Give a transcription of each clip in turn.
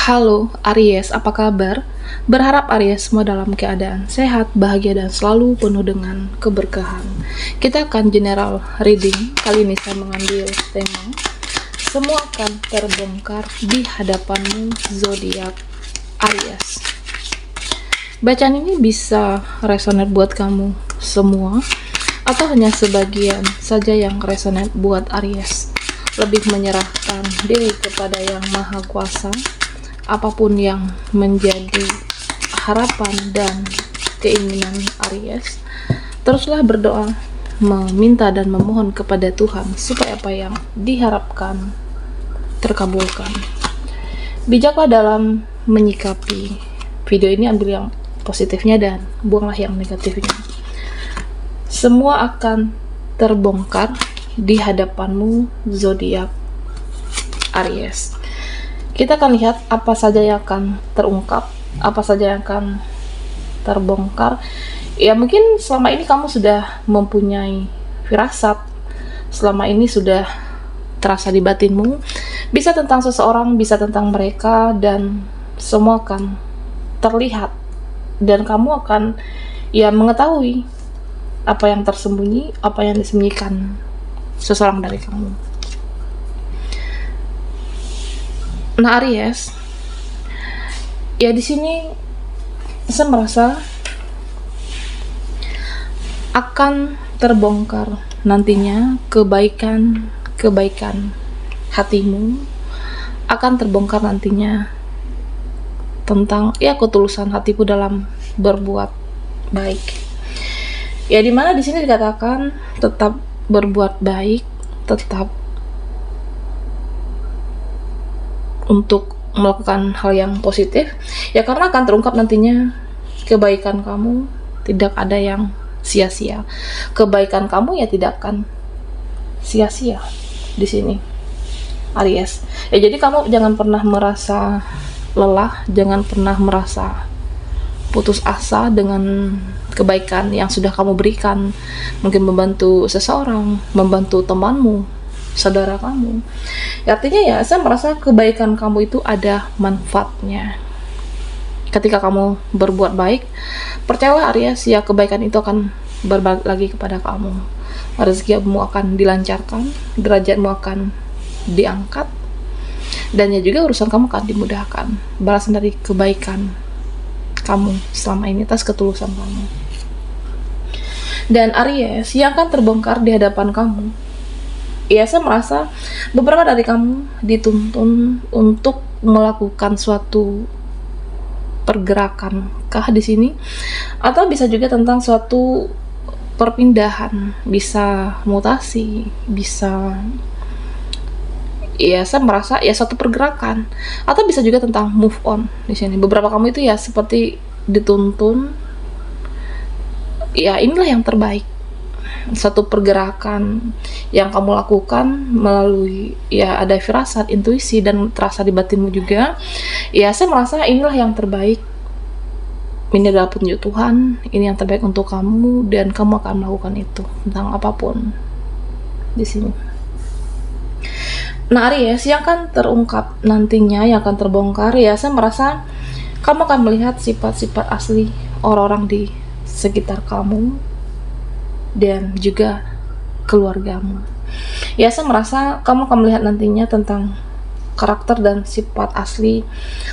Halo Aries, apa kabar? Berharap Aries semua dalam keadaan sehat, bahagia, dan selalu penuh dengan keberkahan. Kita akan general reading. Kali ini saya mengambil tema semua akan terbongkar di hadapanmu, zodiak Aries. Bacaan ini bisa resonate buat kamu semua atau hanya sebagian saja yang resonate buat Aries. Lebih menyerahkan diri kepada Yang Maha Kuasa. Apapun yang menjadi harapan dan keinginan Aries, teruslah berdoa, meminta dan memohon kepada Tuhan supaya apa yang diharapkan terkabulkan. Bijaklah dalam menyikapi video ini, ambil yang positifnya dan buanglah yang negatifnya. Semua akan terbongkar di hadapanmu, zodiak Aries. Kita akan lihat apa saja yang akan terungkap, apa saja yang akan terbongkar. Ya mungkin selama ini kamu sudah mempunyai firasat, selama ini sudah terasa di batinmu, bisa tentang seseorang, bisa tentang mereka, dan semua akan terlihat. Dan kamu akan mengetahui apa yang tersembunyi, apa yang disembunyikan seseorang dari kamu. Nah Aries, di sini saya merasa akan terbongkar nantinya kebaikan hatimu, akan terbongkar nantinya tentang ketulusan hatiku dalam berbuat baik. Dimana di sini dikatakan tetap berbuat baik, tetap untuk melakukan hal yang positif, karena akan terungkap nantinya kebaikan kamu tidak ada yang sia-sia. Kebaikan kamu tidak akan sia-sia di sini, Aries. Jadi kamu jangan pernah merasa lelah, jangan pernah merasa putus asa dengan kebaikan yang sudah kamu berikan. Mungkin membantu seseorang, membantu temanmu, saudara kamu. Artinya saya merasa kebaikan kamu itu ada manfaatnya. Ketika kamu berbuat baik, percayalah Aries, kebaikan itu akan berbalik lagi kepada kamu. Rezekimu akan dilancarkan, derajatmu akan diangkat, dan juga urusan kamu akan dimudahkan. Balasan dari kebaikan kamu selama ini atas ketulusan kamu. Dan Aries, yang akan terbongkar di hadapan kamu, saya merasa beberapa dari kamu dituntun untuk melakukan suatu pergerakan kah di sini, atau bisa juga tentang suatu perpindahan, bisa mutasi, bisa saya merasa suatu pergerakan, atau bisa juga tentang move on di sini. Beberapa kamu itu seperti dituntun, inilah yang terbaik. Satu pergerakan yang kamu lakukan melalui ada firasat, intuisi, dan terasa di batinmu juga. Saya merasa inilah yang terbaik. Ini adalah petunjuk Tuhan, ini yang terbaik untuk kamu, dan kamu akan melakukan itu tentang apapun di sini. Nah Aries, yang akan terungkap nantinya, yang akan terbongkar, saya merasa kamu akan melihat sifat-sifat asli orang-orang di sekitar kamu dan juga keluargamu. Saya merasa kamu akan melihat nantinya tentang karakter dan sifat asli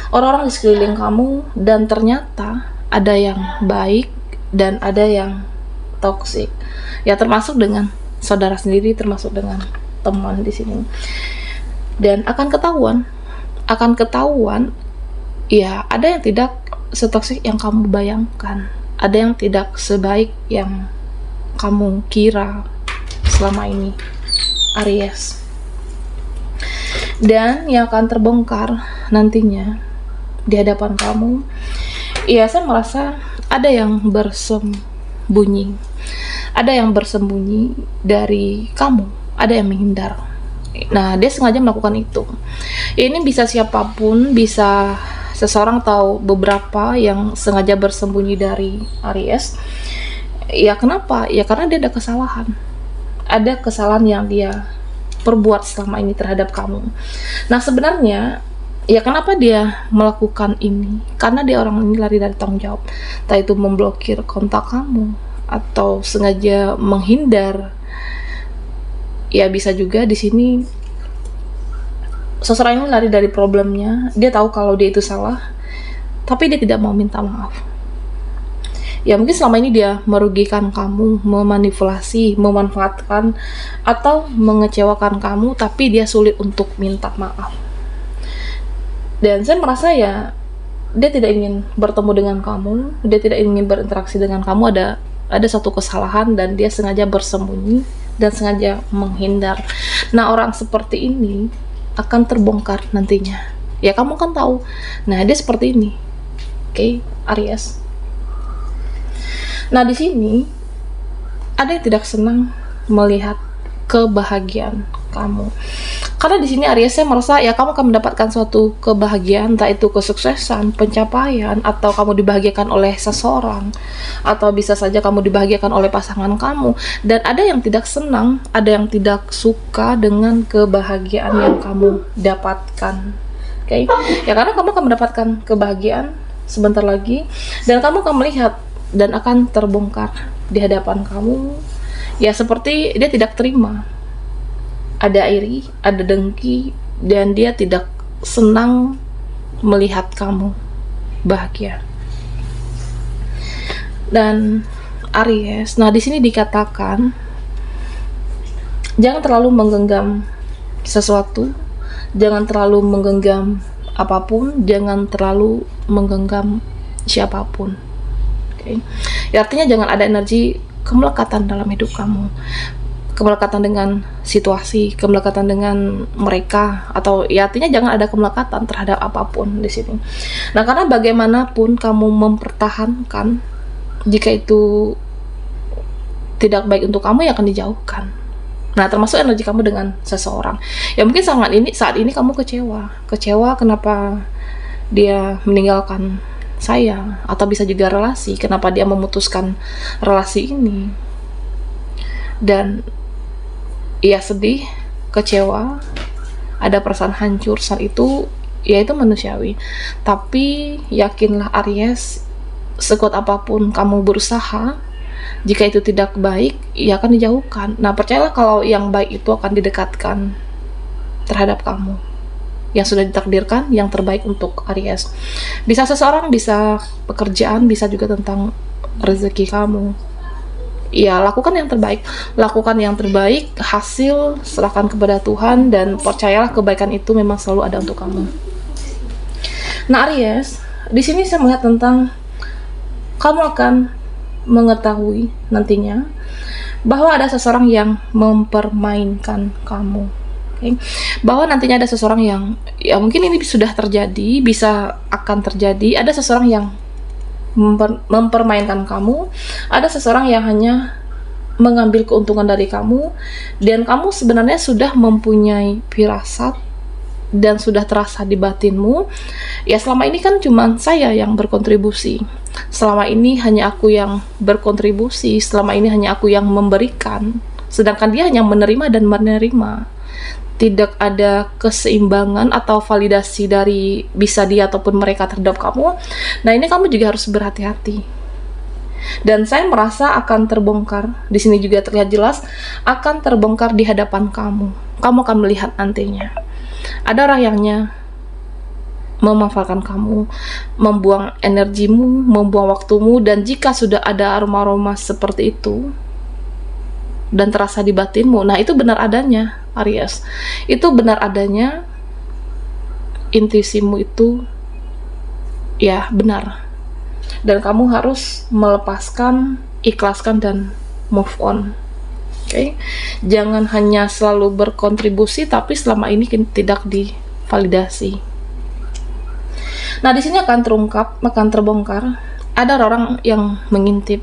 orang-orang di sekeliling kamu, dan ternyata ada yang baik dan ada yang toksik. Termasuk dengan saudara sendiri, termasuk dengan teman di sini. Dan akan ketahuan ada yang tidak setoksik yang kamu bayangkan, ada yang tidak sebaik yang kamu kira selama ini, Aries. Dan yang akan terbongkar nantinya di hadapan kamu, saya merasa ada yang bersembunyi, dari kamu, ada yang menghindar. Nah dia sengaja melakukan itu. Ini bisa siapapun, bisa seseorang atau beberapa yang sengaja bersembunyi dari Aries. Kenapa? Karena dia ada kesalahan yang dia perbuat selama ini terhadap kamu. Nah sebenarnya Ya kenapa dia melakukan ini? Karena dia orang ini lari dari tanggung jawab. Entah itu memblokir kontak kamu atau sengaja menghindar. Ya bisa juga di sini seseorang ini lari dari problemnya. Dia tahu kalau dia itu salah, tapi dia tidak mau minta maaf. Ya mungkin selama ini dia merugikan kamu, memanipulasi, memanfaatkan, atau mengecewakan kamu, tapi dia sulit untuk minta maaf. Dan saya merasa ya dia tidak ingin bertemu dengan kamu, dia tidak ingin berinteraksi dengan kamu, ada satu kesalahan dan dia sengaja bersembunyi dan sengaja menghindar. Nah, orang seperti ini akan terbongkar nantinya. Ya kamu kan tahu. Nah, dia seperti ini. Oke, Aries. Nah, di sini ada yang tidak senang melihat kebahagiaan kamu. Karena di sini Aries, saya merasa ya kamu akan mendapatkan suatu kebahagiaan, entah itu kesuksesan, pencapaian, atau kamu dibahagiakan oleh seseorang, atau bisa saja kamu dibahagiakan oleh pasangan kamu. Dan ada yang tidak senang, ada yang tidak suka dengan kebahagiaan yang kamu dapatkan. Oke? Ya karena kamu akan mendapatkan kebahagiaan sebentar lagi, dan kamu akan melihat dan akan terbongkar di hadapan kamu. Ya seperti dia tidak terima, ada iri, ada dengki, dan dia tidak senang melihat kamu bahagia. Dan Aries, nah di sini dikatakan jangan terlalu menggenggam sesuatu, jangan terlalu menggenggam apapun, jangan terlalu menggenggam siapapun. Okay. Ya, artinya jangan ada energi kemelekatan dalam hidup kamu, kemelekatan dengan situasi, kemelekatan dengan mereka, atau ya artinya jangan ada kemelekatan terhadap apapun di sini. Nah, karena bagaimanapun kamu mempertahankan, jika itu tidak baik untuk kamu, ya akan dijauhkan. Nah, termasuk energi kamu dengan seseorang. Ya mungkin saat ini kamu kecewa kenapa dia meninggalkan saya, atau bisa juga relasi, kenapa dia memutuskan relasi ini. Dan ya sedih, kecewa, ada perasaan hancur saat itu, ya itu manusiawi. Tapi yakinlah Aries, sekuat apapun kamu berusaha, jika itu tidak baik, ya akan dijauhkan. Nah, percayalah kalau yang baik itu akan didekatkan terhadap kamu, yang sudah ditakdirkan yang terbaik untuk Aries. Bisa seseorang, bisa pekerjaan, bisa juga tentang rezeki kamu. Ya, lakukan yang terbaik, hasil serahkan kepada Tuhan, dan percayalah kebaikan itu memang selalu ada untuk kamu. Nah, Aries, di sini saya melihat tentang kamu akan mengetahui nantinya bahwa ada seseorang yang mempermainkan kamu. Okay. Bahwa nantinya ada seseorang yang, ya mungkin ini sudah terjadi, bisa akan terjadi, ada seseorang yang mempermainkan kamu, ada seseorang yang hanya mengambil keuntungan dari kamu, dan kamu sebenarnya sudah mempunyai firasat dan sudah terasa di batinmu, ya selama ini kan cuma saya yang berkontribusi, selama ini hanya aku yang berkontribusi, selama ini hanya aku yang memberikan, sedangkan dia hanya menerima dan menerima. Tidak ada keseimbangan atau validasi dari bisa dia ataupun mereka terhadap kamu. Nah, ini kamu juga harus berhati-hati. Dan saya merasa akan terbongkar. Di sini juga terlihat jelas akan terbongkar di hadapan kamu. Kamu akan melihat nantinya. Ada orang yangnya memanfaatkan kamu, membuang energimu, membuang waktumu, dan jika sudah ada aroma-aroma seperti itu dan terasa di batinmu, nah itu benar adanya, Aries. Itu benar adanya, intuisimu itu ya benar. Dan kamu harus melepaskan, ikhlaskan, dan move on. Okay? Jangan hanya selalu berkontribusi tapi selama ini tidak divalidasi. Nah, di sini akan terungkap, akan terbongkar. Ada orang yang mengintip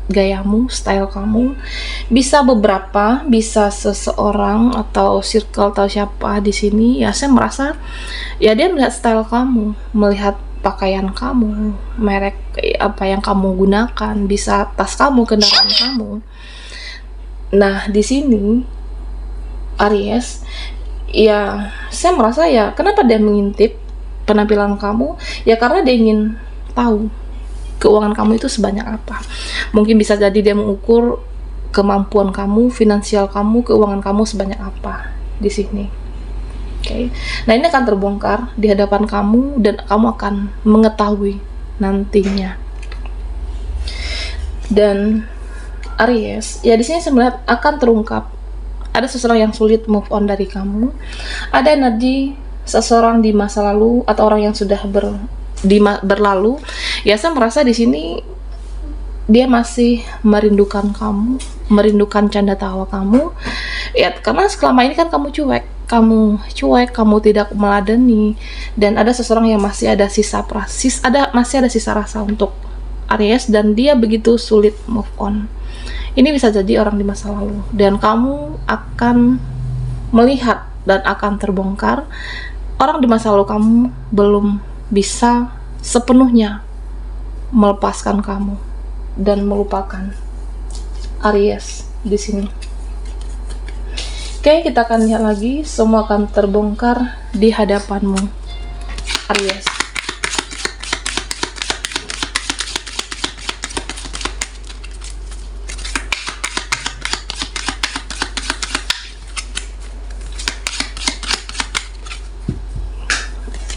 gayamu, style kamu. Bisa beberapa, bisa seseorang atau circle atau siapa di sini. Ya saya merasa ya dia melihat style kamu, melihat pakaian kamu, merek apa yang kamu gunakan, bisa tas kamu, kendaraan kamu. Nah, di sini Aries, ya saya merasa ya kenapa dia mengintip? penampilan kamu, ya karena dia ingin tahu keuangan kamu itu sebanyak apa. Mungkin bisa jadi dia mengukur kemampuan kamu, finansial kamu, keuangan kamu sebanyak apa di sini. Oke. Nah, ini akan terbongkar di hadapan kamu dan kamu akan mengetahui nantinya. Dan Aries, ya di sini saya melihat akan terungkap ada seseorang yang sulit move on dari kamu. Ada energi seseorang di masa lalu atau orang yang sudah berlalu. Ya, saya merasa di sini dia masih merindukan kamu, merindukan canda tawa kamu. Ya, karena selama ini kan kamu cuek, kamu tidak meladeni, dan ada seseorang yang masih ada masih ada sisa rasa untuk Aries, dan dia begitu sulit move on. Ini bisa jadi orang di masa lalu, dan kamu akan melihat dan akan terbongkar orang di masa lalu kamu belum bisa sepenuhnya melepaskan kamu dan melupakan Aries di sini. Oke, kita akan lihat lagi, semua akan terbongkar di hadapanmu, Aries.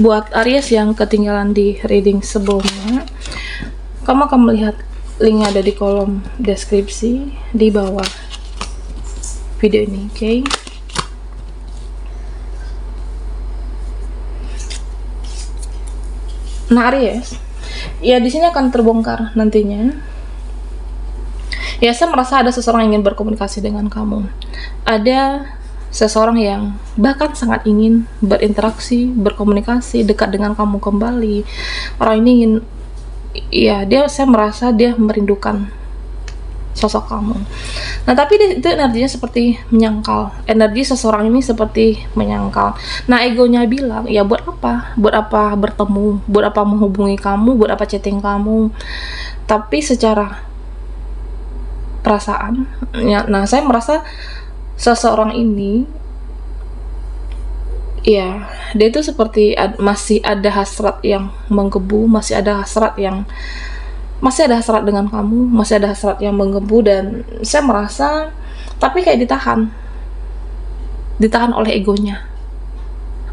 Buat Aries yang ketinggalan di reading sebelumnya, kamu akan melihat linknya ada di kolom deskripsi di bawah video ini. Oke. Nah, Aries, ya di sini akan terbongkar nantinya. Ya, saya merasa ada seseorang yang ingin berkomunikasi dengan kamu. Ada seseorang yang bahkan sangat ingin berinteraksi, berkomunikasi, dekat dengan kamu kembali. Orang ini ingin, ya saya merasa dia merindukan sosok kamu. Nah, tapi itu energinya seperti menyangkal. Energi seseorang ini seperti menyangkal. Nah, egonya bilang, ya buat apa? Buat apa bertemu? Buat apa menghubungi kamu? Buat apa chatting kamu? Tapi secara perasaan, ya, nah saya merasa seseorang ini, ya dia itu seperti masih ada hasrat yang menggebu, masih ada hasrat dengan kamu, masih ada hasrat yang menggebu, dan saya merasa tapi kayak ditahan oleh egonya.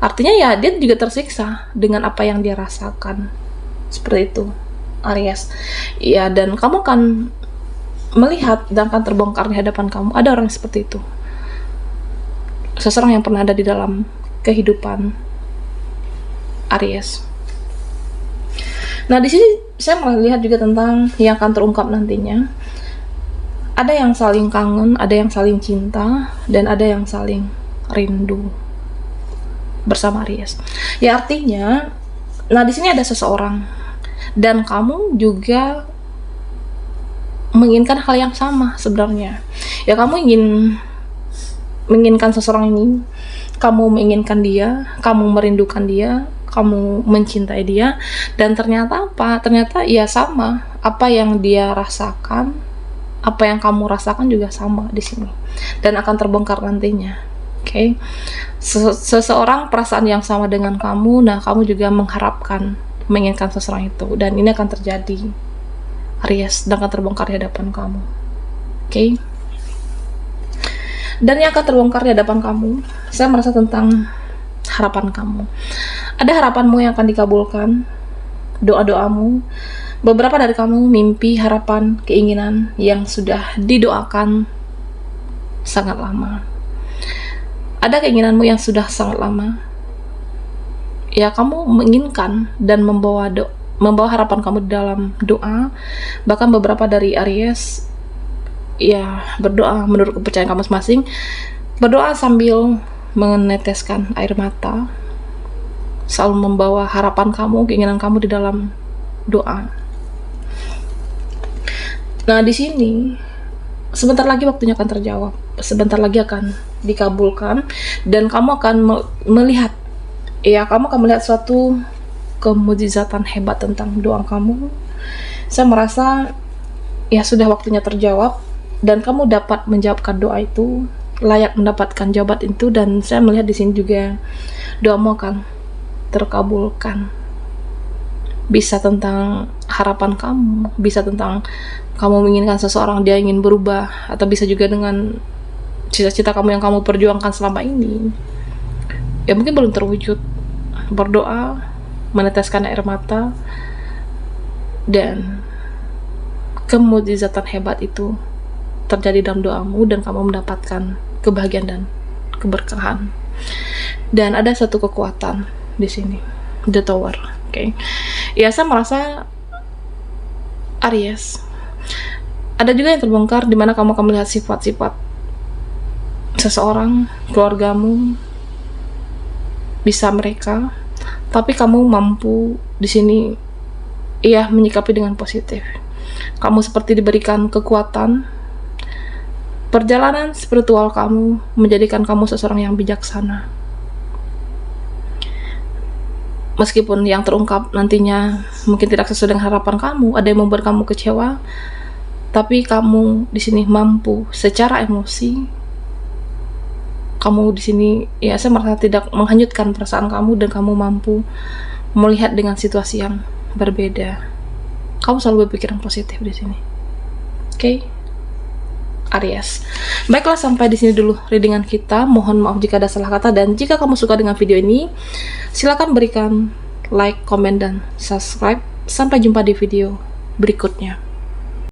Artinya ya dia juga tersiksa dengan apa yang dia rasakan, seperti itu, Aries. Ya, dan kamu akan melihat dan akan terbongkar di hadapan kamu ada orang seperti itu, seseorang yang pernah ada di dalam kehidupan Aries. Nah, di sini saya melihat juga tentang yang akan terungkap nantinya. Ada yang saling kangen, ada yang saling cinta, dan ada yang saling rindu bersama Aries. Ya, artinya, nah di sini ada seseorang dan kamu juga menginginkan hal yang sama sebenarnya. Ya, kamu menginginkan seseorang ini, kamu menginginkan dia, kamu merindukan dia, kamu mencintai dia, dan ternyata apa? Ternyata ya sama, apa yang dia rasakan, apa yang kamu rasakan juga sama di sini, dan akan terbongkar nantinya. Oke. Seseorang perasaan yang sama dengan kamu, nah kamu juga menginginkan seseorang itu, dan ini akan terjadi, Aries, dan akan terbongkar di hadapan kamu. Oke. Dan yang akan terbongkar di hadapan kamu, saya merasa tentang harapan kamu. Ada harapanmu yang akan dikabulkan, doa-doamu. Beberapa dari kamu mimpi, harapan, keinginan yang sudah didoakan sangat lama. Ada keinginanmu yang sudah sangat lama. Ya, kamu menginginkan dan membawa harapan kamu di dalam doa. Bahkan beberapa dari Aries, ya, berdoa menurut kepercayaan kamu masing-masing, berdoa sambil meneteskan air mata, selalu membawa harapan kamu, keinginan kamu di dalam doa. Nah, di sini sebentar lagi waktunya akan terjawab, sebentar lagi akan dikabulkan, dan kamu akan melihat, ya, kamu akan melihat suatu kemujizatan hebat tentang doa kamu. Saya merasa ya sudah waktunya terjawab, dan kamu dapat menjawabkan doa itu, layak mendapatkan jawaban itu, dan saya melihat di sini juga doamu akan terkabulkan. Bisa tentang harapan kamu, bisa tentang kamu menginginkan seseorang dia ingin berubah, atau bisa juga dengan cita-cita kamu yang kamu perjuangkan selama ini ya mungkin belum terwujud. Berdoa, meneteskan air mata, dan kemukjizatan hebat itu terjadi dalam doamu dan kamu mendapatkan kebahagiaan dan keberkahan. Dan ada satu kekuatan di sini, the tower. Oke. Ya, saya merasa Aries, ada juga yang terbongkar di mana kamu akan melihat sifat-sifat seseorang, keluargamu, bisa mereka, tapi kamu mampu di sini ya menyikapi dengan positif. Kamu seperti diberikan kekuatan. Perjalanan spiritual kamu menjadikan kamu seseorang yang bijaksana. Meskipun yang terungkap nantinya mungkin tidak sesuai dengan harapan kamu, ada yang membuat kamu kecewa, tapi kamu di sini mampu secara emosi. Kamu di sini ya saya merasa tidak menghanyutkan perasaan kamu dan kamu mampu melihat dengan situasi yang berbeda. Kamu selalu berpikiran positif di sini. Oke? Aries. Baiklah, sampai di sini dulu readingan kita. Mohon maaf jika ada salah kata, dan jika kamu suka dengan video ini, silakan berikan like, komen, dan subscribe. Sampai jumpa di video berikutnya.